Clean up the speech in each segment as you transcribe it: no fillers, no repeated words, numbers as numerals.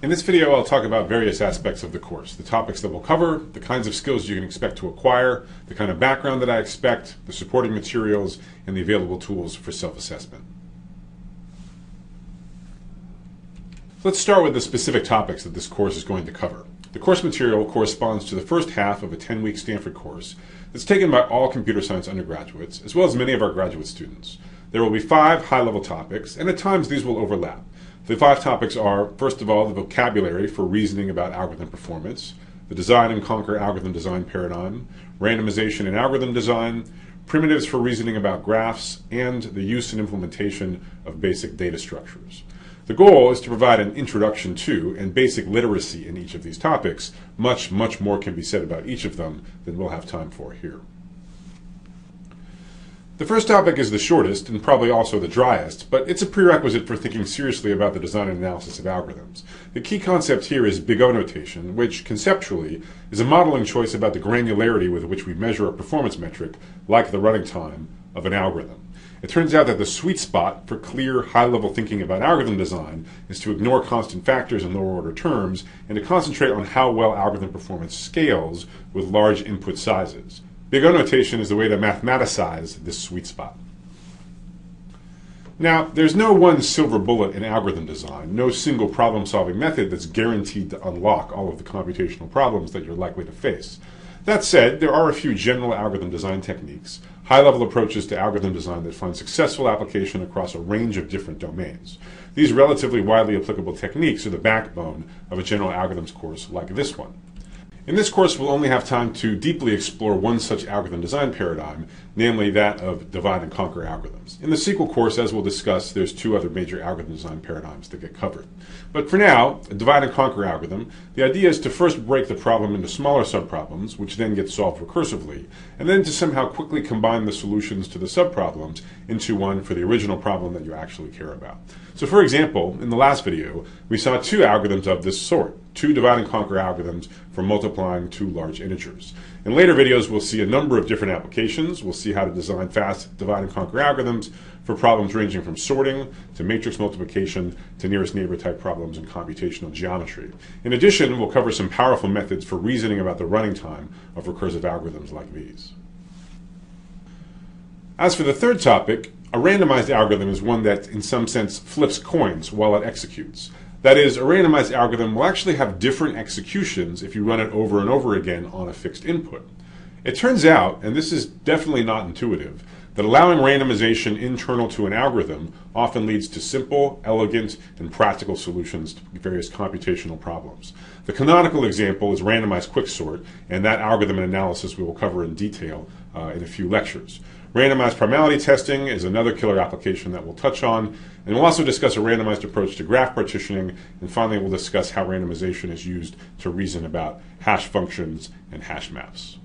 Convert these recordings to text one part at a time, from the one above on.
In this video, I'll talk about various aspects of the course, the topics that we'll cover, the kinds of skills you can expect to acquire, the kind of background that I expect, the supporting materials, and the available tools for self-assessment. Let's start with the specific topics that this course is going to cover. The course material corresponds to the first half of a 10-week Stanford course that's taken by all computer science undergraduates, as well as many of our graduate students. There will be 5 high-level topics, and at times these will overlap. The 5 topics are, first of all, the vocabulary for reasoning about algorithm performance, the design and conquer algorithm design paradigm, randomization in algorithm design, primitives for reasoning about graphs, and the use and implementation of basic data structures. The goal is to provide an introduction to and basic literacy in each of these topics. Much more can be said about each of them than we'll have time for here. The first topic is the shortest and probably also the driest, but it's a prerequisite for thinking seriously about the design and analysis of algorithms. The key concept here is Big O notation, which conceptually is a modeling choice about the granularity with which we measure a performance metric, like the running time of an algorithm. It turns out that the sweet spot for clear, high-level thinking about algorithm design is to ignore constant factors and lower-order terms and to concentrate on how well algorithm performance scales with large input sizes. Big O notation is the way to mathematicize this sweet spot. Now, there's no one silver bullet in algorithm design, no single problem-solving method that's guaranteed to unlock all of the computational problems that you're likely to face. That said, there are a few general algorithm design techniques, high-level approaches to algorithm design that find successful application across a range of different domains. These relatively widely applicable techniques are the backbone of a general algorithms course like this one. In this course, we'll only have time to deeply explore one such algorithm design paradigm, namely that of divide and conquer algorithms. In the sequel course, as we'll discuss, there's 2 other major algorithm design paradigms that get covered. But for now, a divide and conquer algorithm, the idea is to first break the problem into smaller subproblems, which then get solved recursively, and then to somehow quickly combine the solutions to the subproblems into one for the original problem that you actually care about. So for example, in the last video, we saw 2 algorithms of this sort, 2 divide and conquer algorithms for multiplying 2 large integers. In later videos, we'll see a number of different applications. We'll see how to design fast divide and conquer algorithms for problems ranging from sorting to matrix multiplication to nearest neighbor type problems in computational geometry. In addition, we'll cover some powerful methods for reasoning about the running time of recursive algorithms like these. As for the third topic, a randomized algorithm is one that, in some sense, flips coins while it executes. That is, a randomized algorithm will actually have different executions if you run it over and over again on a fixed input. It turns out, and this is definitely not intuitive, that allowing randomization internal to an algorithm often leads to simple, elegant, and practical solutions to various computational problems. The canonical example is randomized quicksort, and that algorithm and analysis we will cover in detail in a few lectures. Randomized primality testing is another killer application that we'll touch on, and we'll also discuss a randomized approach to graph partitioning, and finally we'll discuss how randomization is used to reason about hash functions and hash maps.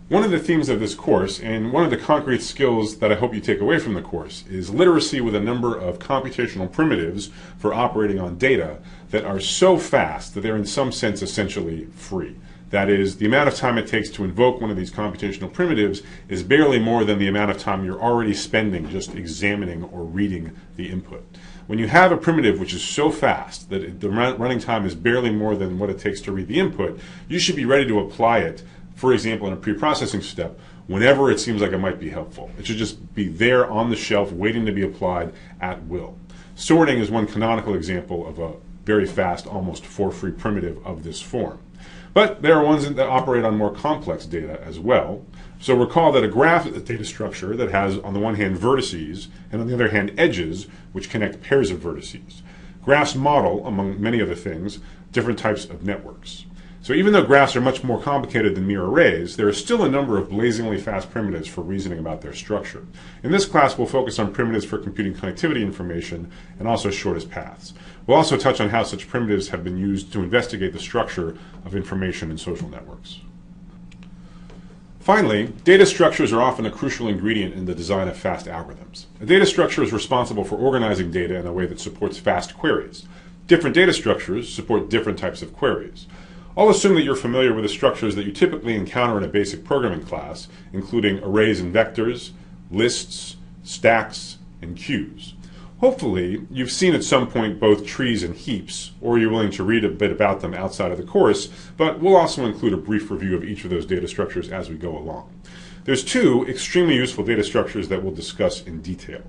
One of the themes of this course, and one of the concrete skills that I hope you take away from the course, is literacy with a number of computational primitives for operating on data that are so fast that they're in some sense essentially free. That is, the amount of time it takes to invoke one of these computational primitives is barely more than the amount of time you're already spending just examining or reading the input. When you have a primitive which is so fast that the running time is barely more than what it takes to read the input, you should be ready to apply it, for example, in a pre-processing step, whenever it seems like it might be helpful. It should just be there on the shelf waiting to be applied at will. Sorting is one canonical example of a very fast, almost for-free primitive of this form. But there are ones that operate on more complex data as well. So recall that a graph is a data structure that has, on the one hand, vertices, and on the other hand, edges, which connect pairs of vertices. Graphs model, among many other things, different types of networks. So even though graphs are much more complicated than mere arrays, there are still a number of blazingly fast primitives for reasoning about their structure. In this class, we'll focus on primitives for computing connectivity information and also shortest paths. We'll also touch on how such primitives have been used to investigate the structure of information in social networks. Finally, data structures are often a crucial ingredient in the design of fast algorithms. A data structure is responsible for organizing data in a way that supports fast queries. Different data structures support different types of queries. I'll assume that you're familiar with the structures that you typically encounter in a basic programming class, including arrays and vectors, lists, stacks, and queues. Hopefully, you've seen at some point both trees and heaps, or you're willing to read a bit about them outside of the course, but we'll also include a brief review of each of those data structures as we go along. There's two extremely useful data structures that we'll discuss in detail.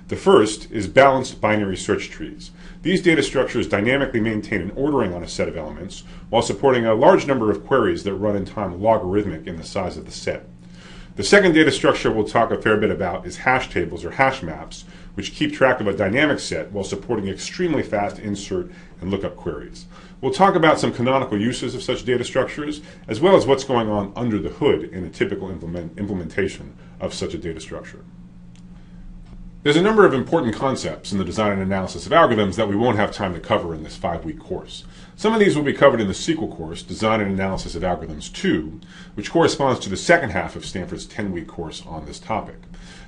The first is balanced binary search trees. These data structures dynamically maintain an ordering on a set of elements while supporting a large number of queries that run in time logarithmic in the size of the set. The second data structure we'll talk a fair bit about is hash tables or hash maps, which keep track of a dynamic set while supporting extremely fast insert and lookup queries. We'll talk about some canonical uses of such data structures, as well as what's going on under the hood in a typical implementation of such a data structure. There's a number of important concepts in the design and analysis of algorithms that we won't have time to cover in this 5-week course. Some of these will be covered in the sequel course, Design and Analysis of Algorithms 2, which corresponds to the second half of Stanford's 10-week course on this topic.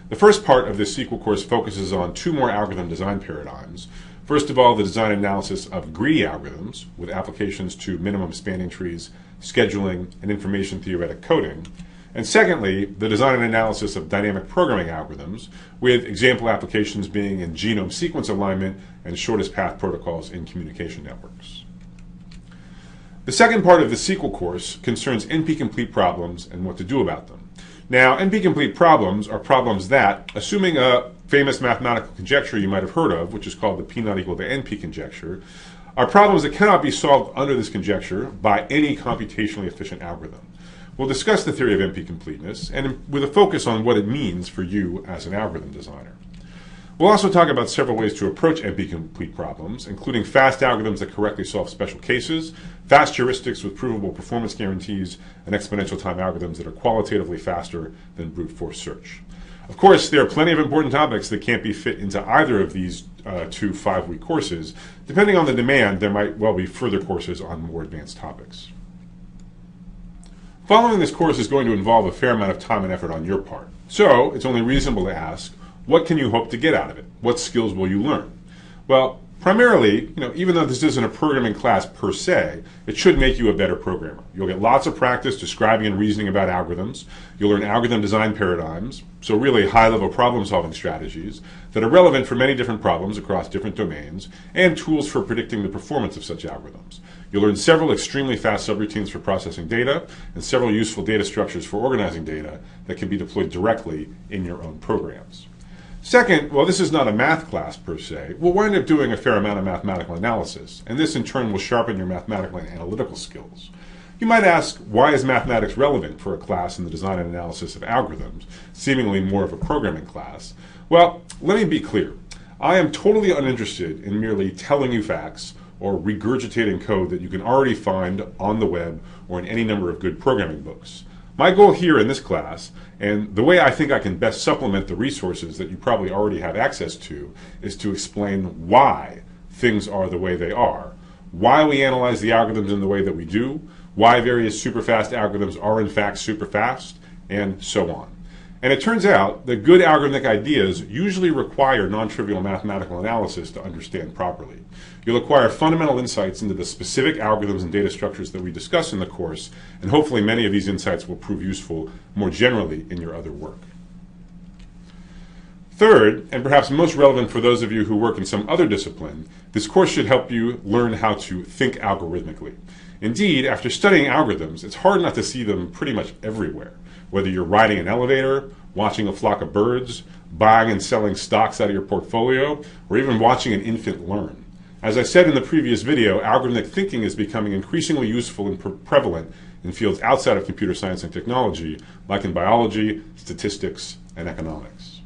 The first part of this sequel course focuses on 2 more algorithm design paradigms. First of all, the design and analysis of greedy algorithms with applications to minimum spanning trees, scheduling, and information theoretic coding. And secondly, the design and analysis of dynamic programming algorithms, with example applications being in genome sequence alignment and shortest path protocols in communication networks. The second part of the sequel course concerns NP-complete problems and what to do about them. Now, NP-complete problems are problems that, assuming a famous mathematical conjecture you might have heard of, which is called the P not equal to NP conjecture, are problems that cannot be solved under this conjecture by any computationally efficient algorithm. We'll discuss the theory of NP-completeness, and with a focus on what it means for you as an algorithm designer. We'll also talk about several ways to approach NP-complete problems, including fast algorithms that correctly solve special cases, fast heuristics with provable performance guarantees, and exponential time algorithms that are qualitatively faster than brute force search. Of course, there are plenty of important topics that can't be fit into either of these 2 5-week courses. Depending on the demand, there might well be further courses on more advanced topics. Following this course is going to involve a fair amount of time and effort on your part. So, it's only reasonable to ask, what can you hope to get out of it? What skills will you learn? Well, primarily, even though this isn't a programming class per se, it should make you a better programmer. You'll get lots of practice describing and reasoning about algorithms. You'll learn algorithm design paradigms, so really high-level problem-solving strategies that are relevant for many different problems across different domains, and tools for predicting the performance of such algorithms. You'll learn several extremely fast subroutines for processing data, and several useful data structures for organizing data that can be deployed directly in your own programs. Second, while this is not a math class per se, we'll wind up doing a fair amount of mathematical analysis, and this in turn will sharpen your mathematical and analytical skills. You might ask, why is mathematics relevant for a class in the design and analysis of algorithms, seemingly more of a programming class? Well, let me be clear. I am totally uninterested in merely telling you facts or regurgitating code that you can already find on the web or in any number of good programming books. My goal here in this class, and the way I think I can best supplement the resources that you probably already have access to, is to explain why things are the way they are, why we analyze the algorithms in the way that we do, why various superfast algorithms are in fact superfast, and so on. And it turns out that good algorithmic ideas usually require non-trivial mathematical analysis to understand properly. You'll acquire fundamental insights into the specific algorithms and data structures that we discuss in the course, and hopefully many of these insights will prove useful more generally in your other work. Third, and perhaps most relevant for those of you who work in some other discipline, this course should help you learn how to think algorithmically. Indeed, after studying algorithms, it's hard not to see them pretty much everywhere. Whether you're riding an elevator, watching a flock of birds, buying and selling stocks out of your portfolio, or even watching an infant learn. As I said in the previous video, algorithmic thinking is becoming increasingly useful and prevalent in fields outside of computer science and technology, like in biology, statistics, and economics.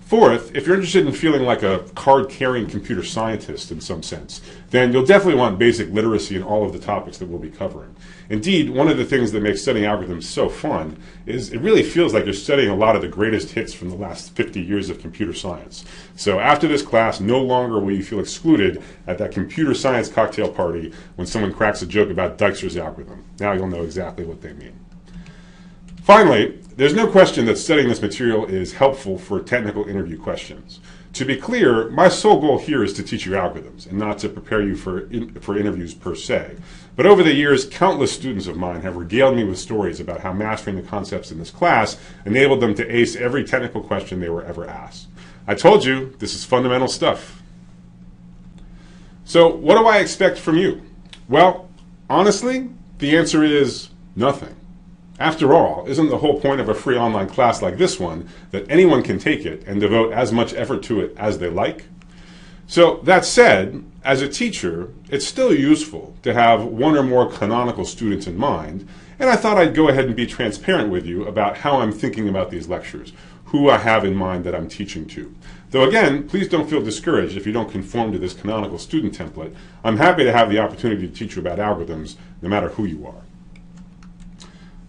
Fourth, if you're interested in feeling like a card-carrying computer scientist in some sense, then you'll definitely want basic literacy in all of the topics that we'll be covering. Indeed, one of the things that makes studying algorithms so fun is it really feels like you're studying a lot of the greatest hits from the last 50 years of computer science. So after this class, no longer will you feel excluded at that computer science cocktail party when someone cracks a joke about Dijkstra's algorithm. Now you'll know exactly what they mean. Finally, there's no question that studying this material is helpful for technical interview questions. To be clear, my sole goal here is to teach you algorithms and not to prepare you for interviews per se. But over the years, countless students of mine have regaled me with stories about how mastering the concepts in this class enabled them to ace every technical question they were ever asked. I told you, this is fundamental stuff. So what do I expect from you? Well, honestly, the answer is nothing. After all, isn't the whole point of a free online class like this one that anyone can take it and devote as much effort to it as they like? So that said, as a teacher, it's still useful to have one or more canonical students in mind, and I thought I'd go ahead and be transparent with you about how I'm thinking about these lectures, who I have in mind that I'm teaching to. Though again, please don't feel discouraged if you don't conform to this canonical student template. I'm happy to have the opportunity to teach you about algorithms, no matter who you are.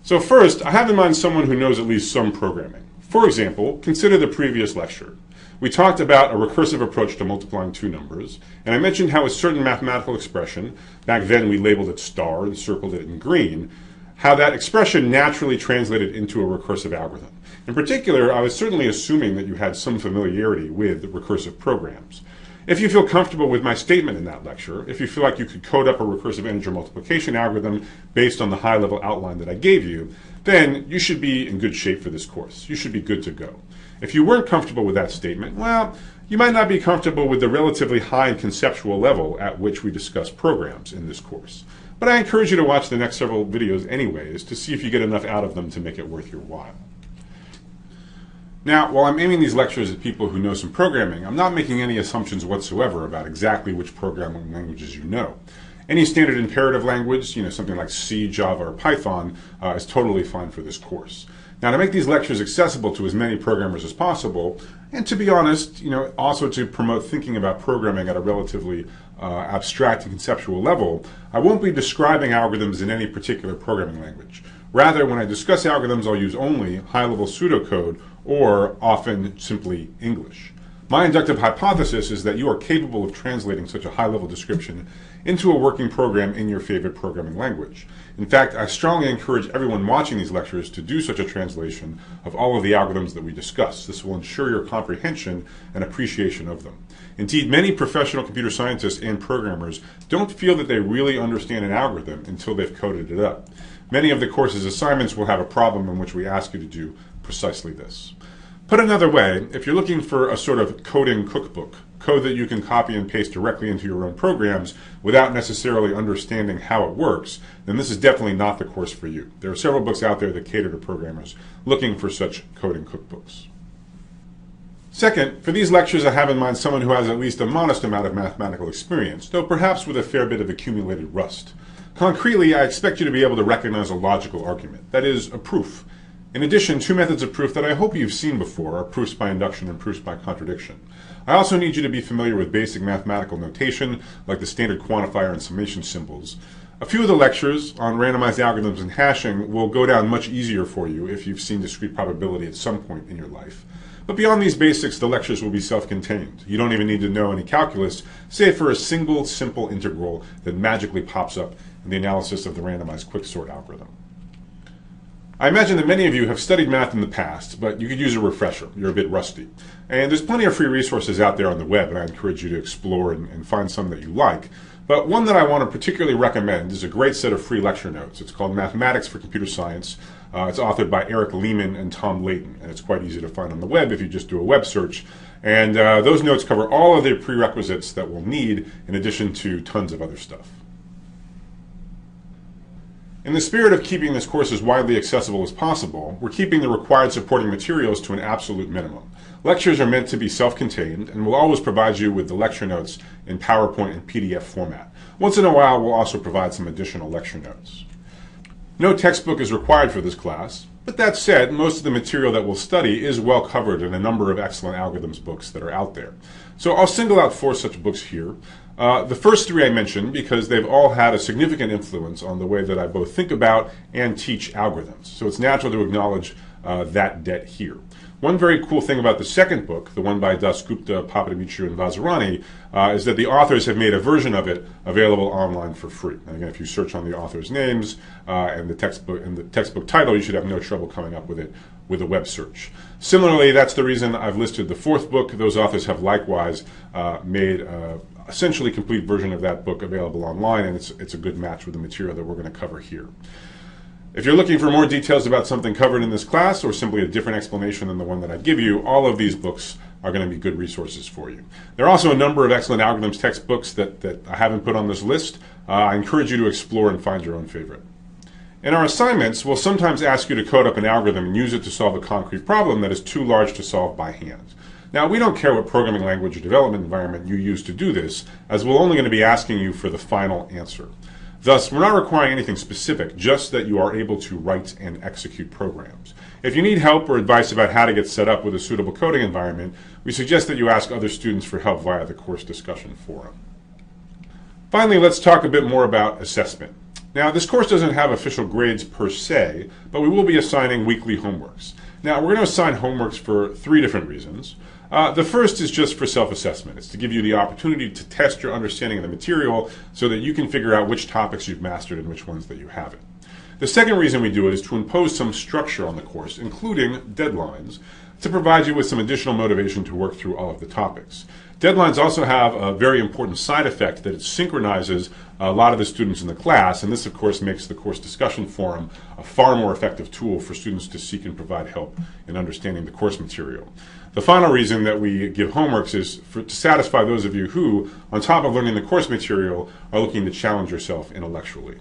So first, I have in mind someone who knows at least some programming. For example, consider the previous lecture. We talked about a recursive approach to multiplying two numbers, and I mentioned how a certain mathematical expression, back then we labeled it star and circled it in green, how that expression naturally translated into a recursive algorithm. In particular, I was certainly assuming that you had some familiarity with recursive programs. If you feel comfortable with my statement in that lecture, if you feel like you could code up a recursive integer multiplication algorithm based on the high-level outline that I gave you, then you should be in good shape for this course. You should be good to go. If you weren't comfortable with that statement, well, you might not be comfortable with the relatively high and conceptual level at which we discuss programs in this course. But I encourage you to watch the next several videos anyways to see if you get enough out of them to make it worth your while. Now, while I'm aiming these lectures at people who know some programming, I'm not making any assumptions whatsoever about exactly which programming languages you know. Any standard imperative language, something like C, Java, or Python, is totally fine for this course. Now, to make these lectures accessible to as many programmers as possible, and to be honest, also to promote thinking about programming at a relatively abstract and conceptual level, I won't be describing algorithms in any particular programming language. Rather, when I discuss algorithms, I'll use only high-level pseudocode or often simply English. My inductive hypothesis is that you are capable of translating such a high-level description into a working program in your favorite programming language. In fact, I strongly encourage everyone watching these lectures to do such a translation of all of the algorithms that we discuss. This will ensure your comprehension and appreciation of them. Indeed, many professional computer scientists and programmers don't feel that they really understand an algorithm until they've coded it up. Many of the course's assignments will have a problem in which we ask you to do precisely this. Put another way, if you're looking for a sort of coding cookbook, code that you can copy and paste directly into your own programs without necessarily understanding how it works, then this is definitely not the course for you. There are several books out there that cater to programmers looking for such coding cookbooks. Second, for these lectures I have in mind someone who has at least a modest amount of mathematical experience, though perhaps with a fair bit of accumulated rust. Concretely, I expect you to be able to recognize a logical argument, that is, a proof. In addition, two methods of proof that I hope you've seen before are proofs by induction and proofs by contradiction. I also need you to be familiar with basic mathematical notation, like the standard quantifier and summation symbols. A few of the lectures on randomized algorithms and hashing will go down much easier for you if you've seen discrete probability at some point in your life. But beyond these basics, the lectures will be self-contained. You don't even need to know any calculus, save for a single simple integral that magically pops up in the analysis of the randomized quicksort algorithm. I imagine that many of you have studied math in the past, but you could use a refresher. You're a bit rusty. And there's plenty of free resources out there on the web, and I encourage you to explore and find some that you like. But one that I want to particularly recommend is a great set of free lecture notes. It's called Mathematics for Computer Science. It's authored by Eric Lehman and Tom Layton, and it's quite easy to find on the web if you just do a web search. And those notes cover all of the prerequisites that we'll need in addition to tons of other stuff. In the spirit of keeping this course as widely accessible as possible, we're keeping the required supporting materials to an absolute minimum. Lectures are meant to be self-contained, and we'll always provide you with the lecture notes in PowerPoint and PDF format. Once in a while, we'll also provide some additional lecture notes. No textbook is required for this class, but that said, most of the material that we'll study is well covered in a number of excellent algorithms books that are out there. So I'll single out 4 such books here. The first 3 I mentioned because they've all had a significant influence on the way that I both think about and teach algorithms. So it's natural to acknowledge that debt here. One very cool thing about the second book, the one by Dasgupta, Papadimitriou, and Vazirani, is that the authors have made a version of it available online for free. And again, if you search on the authors' names and the textbook title, you should have no trouble coming up with it with a web search. Similarly, that's the reason I've listed the 4th book. Those authors have likewise made essentially complete version of that book available online, and it's a good match with the material that we're going to cover here. If you're looking for more details about something covered in this class or simply a different explanation than the one that I give you, all of these books are going to be good resources for you. There are also a number of excellent algorithms textbooks that I haven't put on this list. I encourage you to explore and find your own favorite. In our assignments, we'll sometimes ask you to code up an algorithm and use it to solve a concrete problem that is too large to solve by hand. Now, we don't care what programming language or development environment you use to do this, as we're only going to be asking you for the final answer. Thus, we're not requiring anything specific, just that you are able to write and execute programs. If you need help or advice about how to get set up with a suitable coding environment, we suggest that you ask other students for help via the course discussion forum. Finally, let's talk a bit more about assessment. Now, this course doesn't have official grades per se, but we will be assigning weekly homeworks. Now, we're going to assign homeworks for 3 different reasons. The first is just for self-assessment. It's to give you the opportunity to test your understanding of the material so that you can figure out which topics you've mastered and which ones that you haven't. The second reason we do it is to impose some structure on the course, including deadlines, to provide you with some additional motivation to work through all of the topics. Deadlines also have a very important side effect that it synchronizes a lot of the students in the class, and this of course makes the course discussion forum a far more effective tool for students to seek and provide help in understanding the course material. The final reason that we give homeworks is to satisfy those of you who, on top of learning the course material, are looking to challenge yourself intellectually.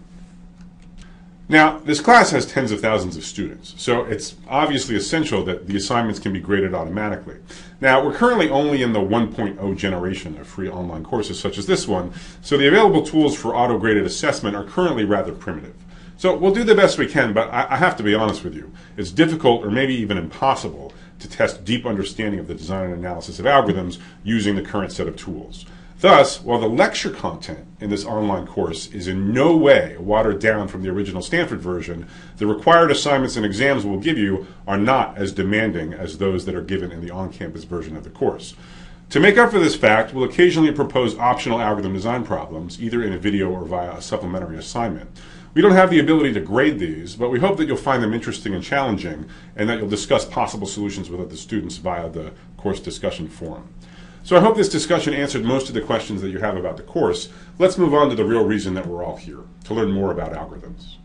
Now, this class has tens of thousands of students, so it's obviously essential that the assignments can be graded automatically. Now, we're currently only in the 1.0 generation of free online courses such as this one, so the available tools for auto-graded assessment are currently rather primitive. So we'll do the best we can, but I have to be honest with you. It's difficult or maybe even impossible to test deep understanding of the design and analysis of algorithms using the current set of tools. Thus, while the lecture content in this online course is in no way watered down from the original Stanford version, the required assignments and exams we'll give you are not as demanding as those that are given in the on-campus version of the course. To make up for this fact, we'll occasionally propose optional algorithm design problems, either in a video or via a supplementary assignment. We don't have the ability to grade these, but we hope that you'll find them interesting and challenging, and that you'll discuss possible solutions with other students via the course discussion forum. So I hope this discussion answered most of the questions that you have about the course. Let's move on to the real reason that we're all here, to learn more about algorithms.